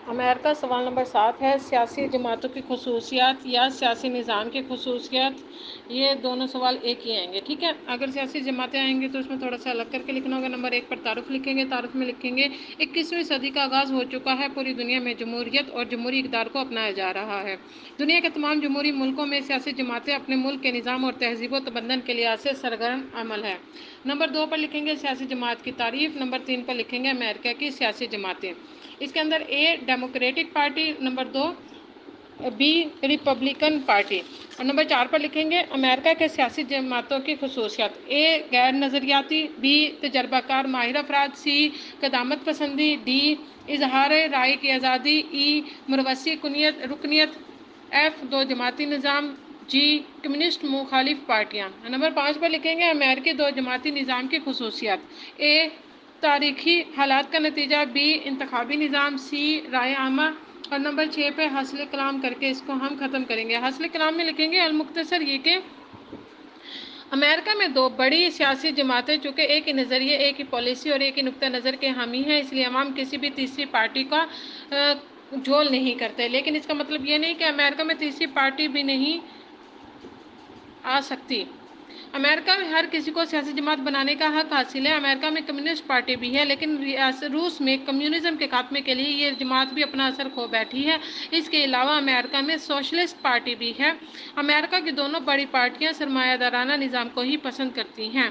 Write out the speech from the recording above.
امریکہ سوال نمبر 7 ہے، سیاسی جماعتوں کی خصوصیات یا سیاسی نظام کی خصوصیات۔ یہ دونوں سوال ایک ہی آئیں گے، ٹھیک ہے۔ اگر سیاسی جماعتیں آئیں گے تو اس میں تھوڑا سا الگ کر کے لکھنا ہوگا۔ نمبر 1 پر تعارف لکھیں گے۔ تعارف میں لکھیں گے 21ویں صدی کا آغاز ہو چکا ہے، پوری دنیا میں جمہوریت اور جمہوری اقدار کو اپنایا جا رہا ہے۔ دنیا کے تمام جمہوری ملکوں میں سیاسی جماعتیں اپنے ملک کے نظام اور تہذیب و تمدن کے لحاظ سے سرگرم عمل ہے۔ نمبر 2 پر لکھیں گے سیاسی جماعت کی تعریف۔ نمبر 3 پر لکھیں گے امریکہ کی سیاسی جماعتیں۔ اس کے اندر اے ڈیموکریٹک پارٹی، نمبر 2 بی ریپبلکن پارٹی، اور نمبر 4 پر لکھیں گے امریکہ کے سیاسی جماعتوں کی خصوصیات۔ اے غیر نظریاتی، بی تجربہ کار ماہر افراد، سی قدامت پسندی، ڈی اظہار رائے کی آزادی، ای مرکزی رکنیت، ایف دو جماعتی نظام، جی کمیونسٹ مخالف پارٹیاں۔ نمبر 5 پر لکھیں گے امریکی دو جماعتی نظام کی خصوصیات۔ اے تاریخی حالات کا نتیجہ، بی انتخابی نظام، سی رائے عامہ، اور نمبر 6 پہ حاصل کلام کر کے اس کو ہم ختم کریں گے۔ حاصل کلام میں لکھیں گے المختصر یہ کہ امریکہ میں دو بڑی سیاسی جماعتیں چونکہ ایک ہی نظریے، ایک ہی پالیسی اور ایک ہی نقطہ نظر کے حامی ہیں، اس لیے عوام کسی بھی تیسری پارٹی کا جھول نہیں کرتے۔ لیکن اس کا مطلب یہ نہیں کہ امریکہ میں تیسری پارٹی بھی نہیں آ سکتی۔ امریکہ میں ہر کسی کو سیاسی جماعت بنانے کا حق حاصل ہے۔ امریکہ میں کمیونسٹ پارٹی بھی ہے، لیکن روس میں کمیونزم کے خاتمے کے لیے یہ جماعت بھی اپنا اثر کھو بیٹھی ہے۔ اس کے علاوہ امریکہ میں سوشلسٹ پارٹی بھی ہے۔ امریکہ کی دونوں بڑی پارٹیاں سرمایہ دارانہ نظام کو ہی پسند کرتی ہیں۔